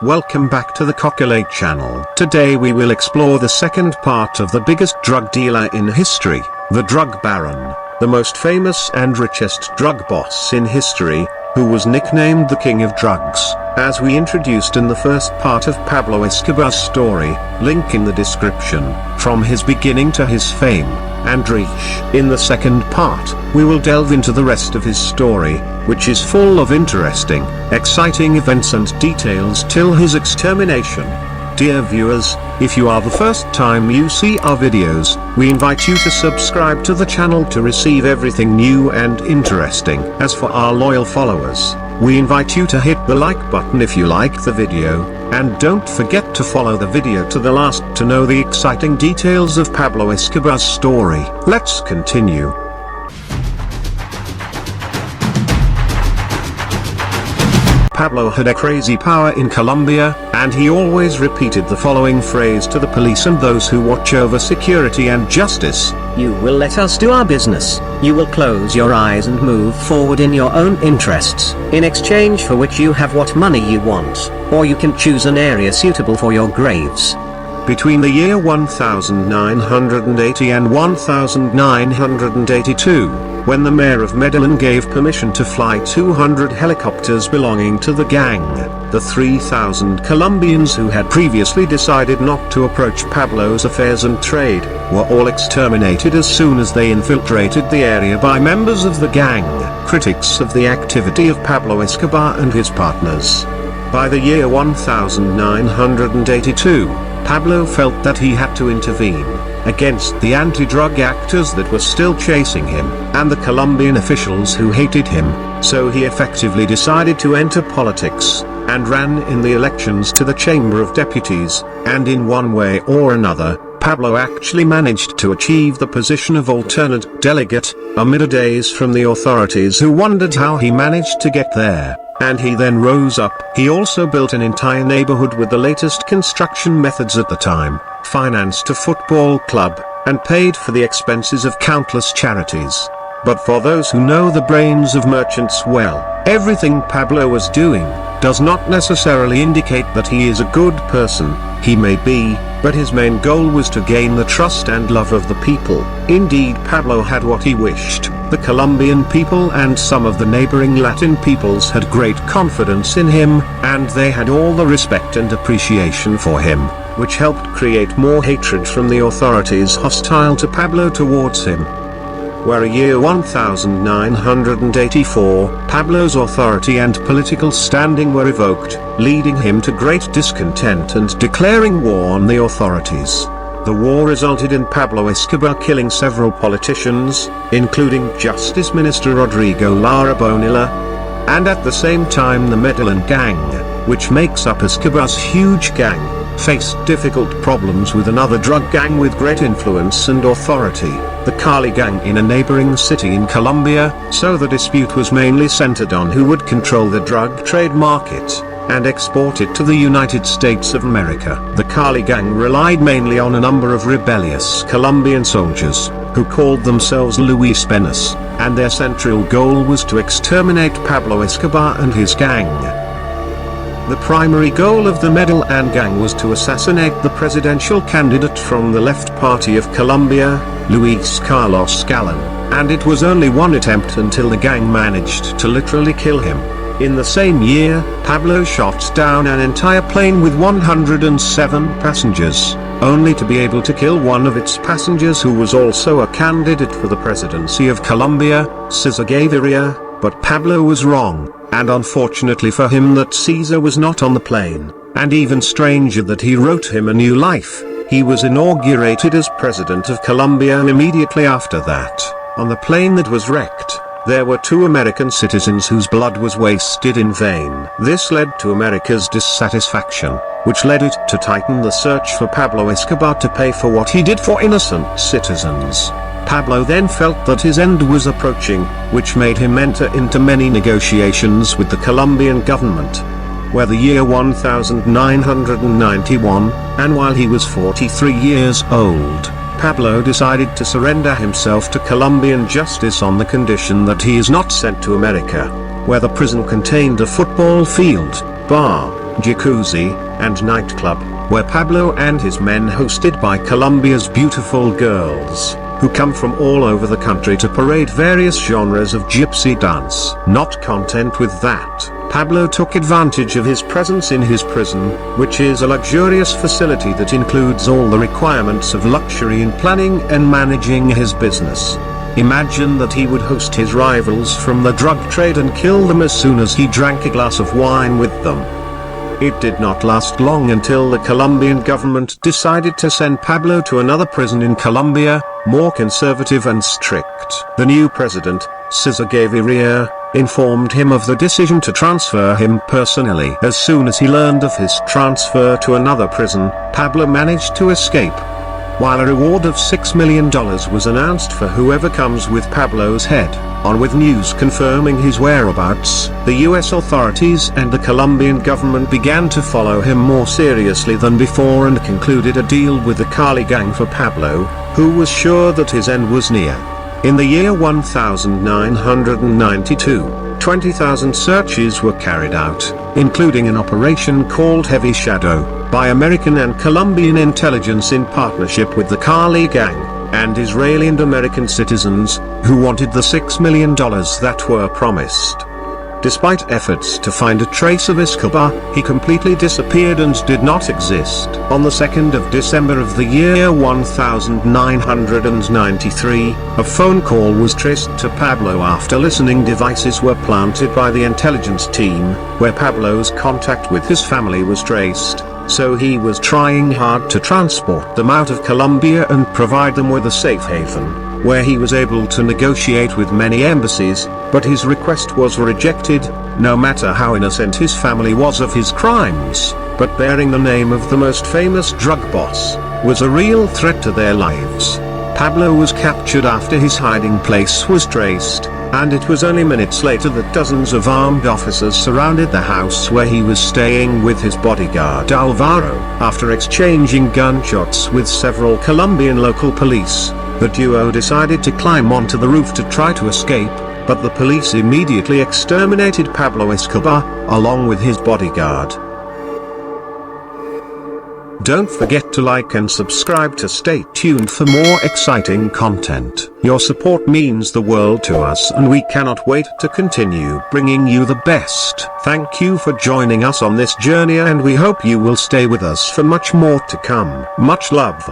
Welcome back to the Koccolay channel. Today we will explore the second part of the biggest drug dealer in history, the drug baron, the most famous and richest drug boss in history, who was nicknamed the King of Drugs. As we introduced in the first part of Pablo Escobar's story, link in the description, from his beginning to his fame and reach. In the second part, we will delve into the rest of his story, which is full of interesting, exciting events and details till his extermination. Dear viewers, if you are the first time you see our videos, we invite you to subscribe to the channel to receive everything new and interesting. As for our loyal followers, we invite you to hit the like button if you like the video, and don't forget to follow the video to the last to know the exciting details of Pablo Escobar's story. Let's continue. Pablo had a crazy power in Colombia, and he always repeated the following phrase to the police and those who watch over security and justice: "You will let us do our business. You will close your eyes and move forward in your own interests, in exchange for which you have what money you want, or you can choose an area suitable for your graves." Between the year 1980 and 1982, when the mayor of Medellin gave permission to fly 200 helicopters belonging to the gang, the 3,000 Colombians who had previously decided not to approach Pablo's affairs and trade, were all exterminated as soon as they infiltrated the area by members of the gang, critics of the activity of Pablo Escobar and his partners. By the year 1982, Pablo felt that he had to intervene against the anti-drug actors that were still chasing him, and the Colombian officials who hated him, so he effectively decided to enter politics, and ran in the elections to the Chamber of Deputies, and in one way or another, Pablo actually managed to achieve the position of alternate delegate, amid days from the authorities who wondered how he managed to get there. And he then rose up. He also built an entire neighborhood with the latest construction methods at the time, financed a football club, and paid for the expenses of countless charities. But for those who know the brains of merchants well, everything Pablo was doing does not necessarily indicate that he is a good person. He may be, but his main goal was to gain the trust and love of the people. Indeed, Pablo had what he wished. The Colombian people and some of the neighboring Latin peoples had great confidence in him, and they had all the respect and appreciation for him, which helped create more hatred from the authorities hostile to Pablo towards him. Where a year 1984, Pablo's authority and political standing were revoked, leading him to great discontent and declaring war on the authorities. The war resulted in Pablo Escobar killing several politicians, including Justice Minister Rodrigo Lara Bonilla, and at the same time the Medellin gang, which makes up Escobar's huge gang, faced difficult problems with another drug gang with great influence and authority, the Cali gang in a neighboring city in Colombia, so the dispute was mainly centered on who would control the drug trade market and export it to the United States of America. The Cali gang relied mainly on a number of rebellious Colombian soldiers, who called themselves Luis Penas, and their central goal was to exterminate Pablo Escobar and his gang. The primary goal of the Medellin gang was to assassinate the presidential candidate from the left party of Colombia, Luis Carlos Galán, and it was only one attempt until the gang managed to literally kill him. In the same year, Pablo shot down an entire plane with 107 passengers, only to be able to kill one of its passengers who was also a candidate for the presidency of Colombia, Cesar Gaviria, but Pablo was wrong, and unfortunately for him that Cesar was not on the plane, and even stranger that he wrote him a new life. He was inaugurated as president of Colombia immediately after that. On the plane that was wrecked, there were 2 American citizens whose blood was wasted in vain. This led to America's dissatisfaction, which led it to tighten the search for Pablo Escobar to pay for what he did for innocent citizens. Pablo then felt that his end was approaching, which made him enter into many negotiations with the Colombian government. Where the year 1991, and while he was 43 years old, Pablo decided to surrender himself to Colombian justice on the condition that he is not sent to America, where the prison contained a football field, bar, jacuzzi, and nightclub, where Pablo and his men hosted by Colombia's beautiful girls, who come from all over the country to parade various genres of gypsy dance. Not content with that, Pablo took advantage of his presence in his prison, which is a luxurious facility that includes all the requirements of luxury in planning and managing his business. Imagine that he would host his rivals from the drug trade and kill them as soon as he drank a glass of wine with them. It did not last long until the Colombian government decided to send Pablo to another prison in Colombia, more conservative and strict. The new president, Cesar Gaviria, informed him of the decision to transfer him personally. As soon as he learned of his transfer to another prison, Pablo managed to escape. While a reward of $6 million was announced for whoever comes with Pablo's head, on with news confirming his whereabouts, the US authorities and the Colombian government began to follow him more seriously than before and concluded a deal with the Cali gang for Pablo, who was sure that his end was near. In the year 1992, 20,000 searches were carried out, including an operation called Heavy Shadow, by American and Colombian intelligence in partnership with the Cali gang, and Israeli and American citizens, who wanted the $6 million that were promised. Despite efforts to find a trace of Escobar, he completely disappeared and did not exist. On the 2nd of December of the year 1993, a phone call was traced to Pablo after listening devices were planted by the intelligence team, where Pablo's contact with his family was traced, so he was trying hard to transport them out of Colombia and provide them with a safe haven, where he was able to negotiate with many embassies, but his request was rejected, no matter how innocent his family was of his crimes, but bearing the name of the most famous drug boss, was a real threat to their lives. Pablo was captured after his hiding place was traced, and it was only minutes later that dozens of armed officers surrounded the house where he was staying with his bodyguard Alvaro. After exchanging gunshots with several Colombian local police, the duo decided to climb onto the roof to try to escape, but the police immediately exterminated Pablo Escobar, along with his bodyguard. Don't forget to like and subscribe to stay tuned for more exciting content. Your support means the world to us and we cannot wait to continue bringing you the best. Thank you for joining us on this journey and we hope you will stay with us for much more to come. Much love.